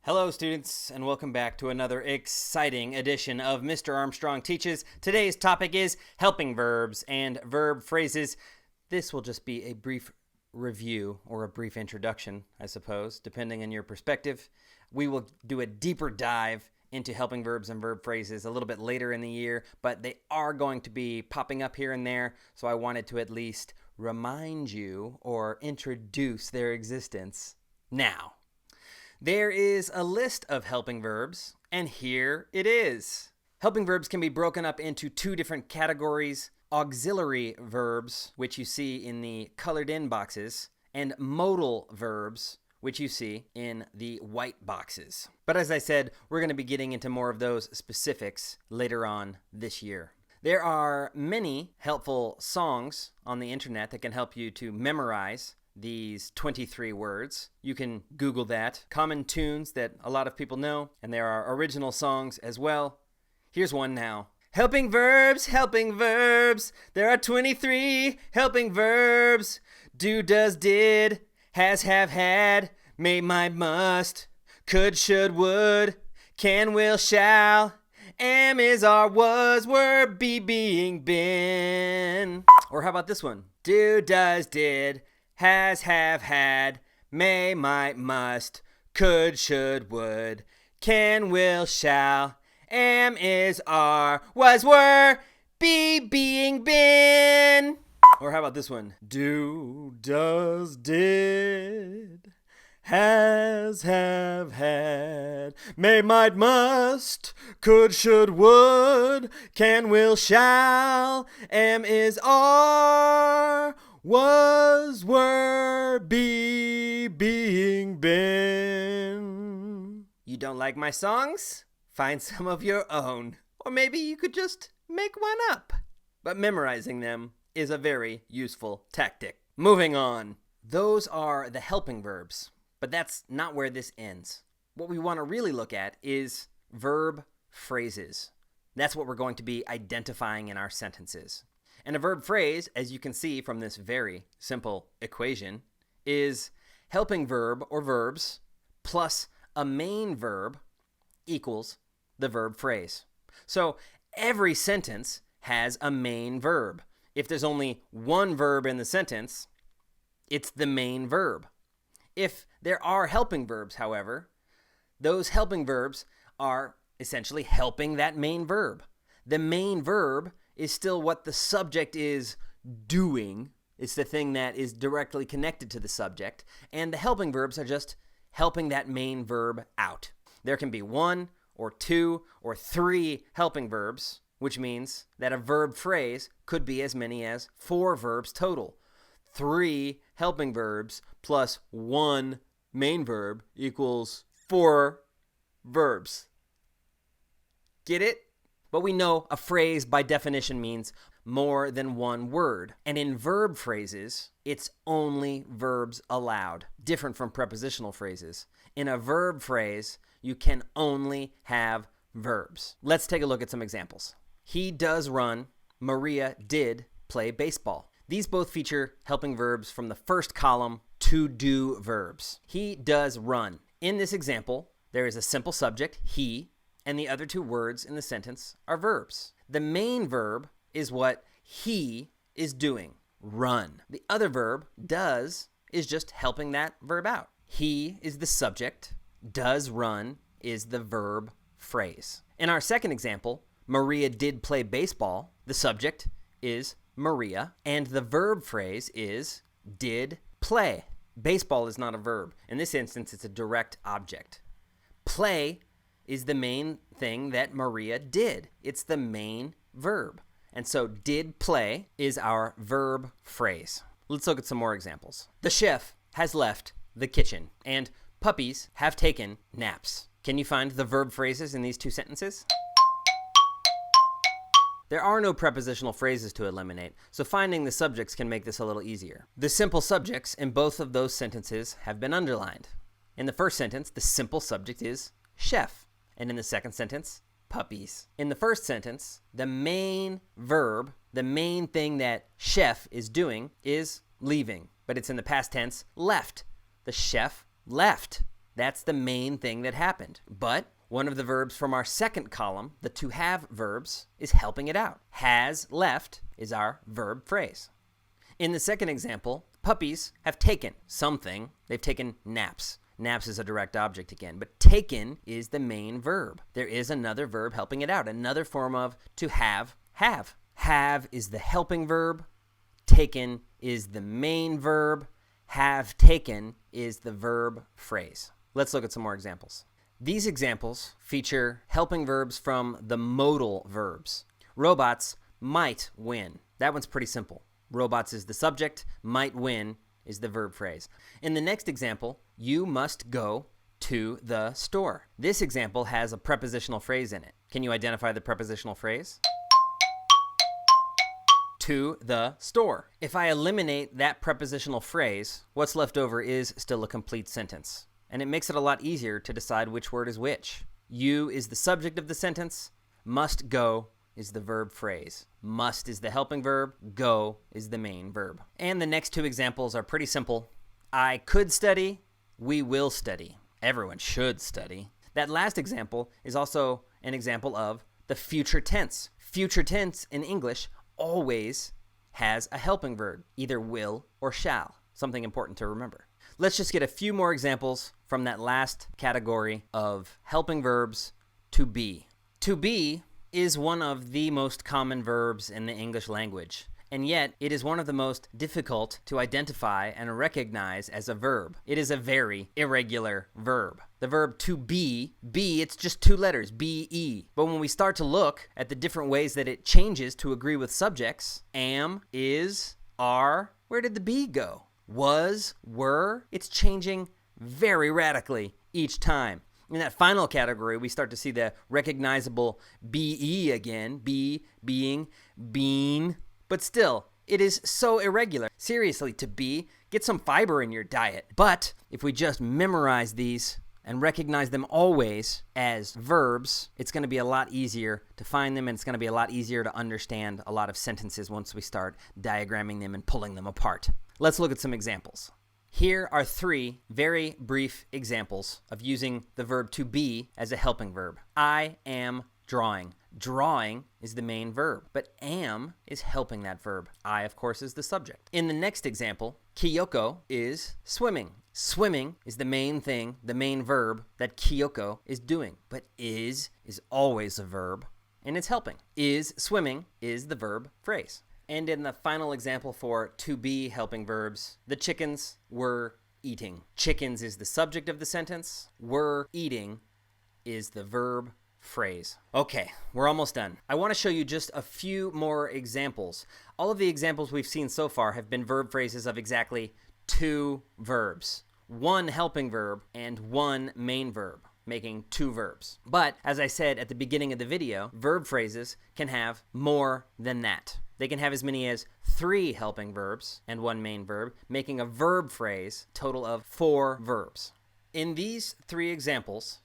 Hello, students, and welcome back to another exciting edition of Mr. Armstrong Teaches. Today's topic is helping verbs and verb phrases. This will just be a brief review or a brief introduction, I suppose, depending on your perspective. We will do a deeper dive into helping verbs and verb phrases a little bit later in the year, but they are going to be popping up here and there, so I wanted to at least remind you or introduce their existence now. There is a list of helping verbs, and here it is. Helping verbs can be broken up into two different categories: auxiliary verbs, which you see in the colored in boxes, and modal verbs, which you see in the white boxes. But as I said, we're going to be getting into more of those specifics later on this year. There are many helpful songs on the internet that can help you to memorize these 23 words. You can Google that. Common tunes that a lot of people know, and there are original songs as well. Here's one now. Helping verbs, there are 23 helping verbs. Do, does, did, has, have, had, may, might, must, could, should, would, can, will, shall, am, is, are, was, were, be, being, been. Or how about this one? Do, does, did, has, have, had, may, might, must, could, should, would, can, will, shall, am, is, are, was, were, be, being, been. Or how about this one? Do, does, did, has, have, had, may, might, must, could, should, would, can, will, shall, am, is, are, was, were, be, being, been. You don't like my songs? Find some of your own. Or maybe you could just make one up. But memorizing them is a very useful tactic. Moving on. Those are the helping verbs. But that's not where this ends. What we want to really look at is verb phrases. That's what we're going to be identifying in our sentences. And a verb phrase, as you can see from this very simple equation, is helping verb or verbs plus a main verb equals the verb phrase. So every sentence has a main verb. If there's only one verb in the sentence, it's the main verb. If there are helping verbs, however, those helping verbs are essentially helping that main verb. The main verb is still what the subject is doing. It's the thing that is directly connected to the subject. And the helping verbs are just helping that main verb out. There can be one or two or three helping verbs, which means that a verb phrase could be as many as 4 verbs total. 3 helping verbs plus 1 main verb equals 4 verbs. Get it? But we know a phrase by definition means more than one word. And in verb phrases, it's only verbs allowed, different from prepositional phrases. In a verb phrase, you can only have verbs. Let's take a look at some examples. He does run. Maria did play baseball. These both feature helping verbs from the first column, to do verbs. He does run. In this example, there is a simple subject, he, and the other 2 words in the sentence are verbs. The main verb is what he is doing, run. The other verb, does, is just helping that verb out. He is the subject, does run is the verb phrase. In our second example, Maria did play baseball. The subject is Maria, and the verb phrase is did play. Baseball is not a verb. In this instance, it's a direct object. Play is the main thing that Maria did. It's the main verb. And so did play is our verb phrase. Let's look at some more examples. The chef has left the kitchen, and puppies have taken naps. Can you find the verb phrases in these 2 sentences? There are no prepositional phrases to eliminate, so finding the subjects can make this a little easier. The simple subjects in both of those sentences have been underlined. In the first sentence, the simple subject is chef. And in the second sentence, puppies. In the first sentence, the main verb, the main thing that chef is doing is leaving. But it's in the past tense, left. The chef left. That's the main thing that happened. But one of the verbs from our second column, the to have verbs, is helping it out. Has left is our verb phrase. In the second example, puppies have taken something. They've taken naps. Naps is a direct object again, but taken is the main verb. There is another verb helping it out, another form of to have, have. Have is the helping verb. Taken is the main verb. Have taken is the verb phrase. Let's look at some more examples. These examples feature helping verbs from the modal verbs. Robots might win. That one's pretty simple. Robots is the subject, might win is the verb phrase. In the next example, you must go to the store. This example has a prepositional phrase in it. Can you identify the prepositional phrase? To the store. If I eliminate that prepositional phrase, what's left over is still a complete sentence. And it makes it a lot easier to decide which word is which. You is the subject of the sentence. Must go is the verb phrase. Must is the helping verb. Go is the main verb. And the next two examples are pretty simple. I could study. We will study. Everyone should study. That last example is also an example of the future tense. Future tense in English always has a helping verb, either will or shall. Something important to remember. Let's just get a few more examples from that last category of helping verbs, to be. To be is one of the most common verbs in the English language, and yet it is one of the most difficult to identify and recognize as a verb. It is a very irregular verb. The verb to be, it's just two letters, be. But when we start to look at the different ways that it changes to agree with subjects, am, is, are, where did the be go? Was, were, it's changing very radically each time. In that final category, we start to see the recognizable be again, be, being, being, but still, it is so irregular. Seriously, to be, get some fiber in your diet. But if we just memorize these and recognize them always as verbs, it's going to be a lot easier to find them, and it's going to be a lot easier to understand a lot of sentences once we start diagramming them and pulling them apart. Let's look at some examples. Here are three very brief examples of using the verb to be as a helping verb. I am drawing. Drawing is the main verb, but am is helping that verb. I, of course, is the subject. In the next example, Kyoko is swimming. Swimming is the main thing, the main verb that Kyoko is doing, but is always a verb, and it's helping. Is swimming is the verb phrase. And in the final example for to be helping verbs, the chickens were eating. Chickens is the subject of the sentence. Were eating is the verb phrase. Okay, we're almost done. I want to show you just a few more examples. All of the examples we've seen so far have been verb phrases of exactly two verbs. One helping verb and one main verb, making two verbs. But as I said at the beginning of the video, verb phrases can have more than that. They can have as many as 3 helping verbs and one main verb, making a verb phrase total of 4 verbs. In these 3 examples,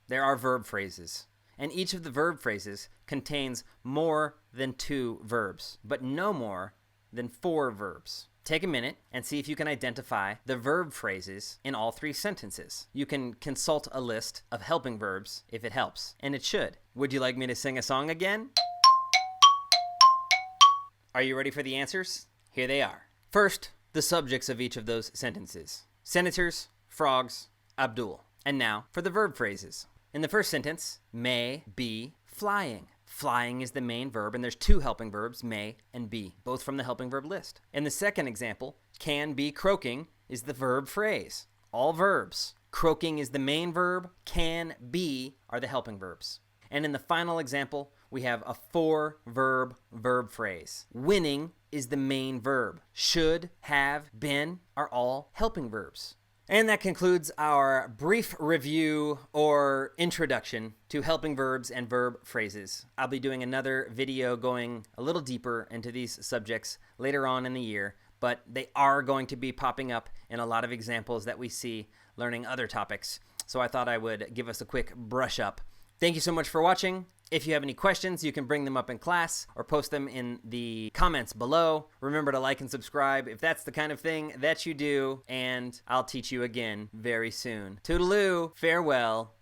there are verb phrases, and each of the verb phrases contains more than 2 verbs, but no more than 4 verbs. Take a minute and see if you can identify the verb phrases in all 3 sentences. You can consult a list of helping verbs if it helps, and it should. Would you like me to sing a song again? Are you ready for the answers? Here they are. First, the subjects of each of those sentences. Senators, frogs, Abdul. And now for the verb phrases. In the first sentence, may be flying. Flying is the main verb, and there's 2 helping verbs, may and be, both from the helping verb list. In the second example, can be croaking is the verb phrase. All verbs. Croaking is the main verb, can be are the helping verbs. And in the final example, we have a 4-verb verb phrase. Winning is the main verb. Should, have, been are all helping verbs. And that concludes our brief review or introduction to helping verbs and verb phrases. I'll be doing another video going a little deeper into these subjects later on in the year, but they are going to be popping up in a lot of examples that we see learning other topics. So I thought I would give us a quick brush up. Thank you so much for watching. If you have any questions, you can bring them up in class or post them in the comments below. Remember to like and subscribe if that's the kind of thing that you do, and I'll teach you again very soon. Toodaloo, farewell.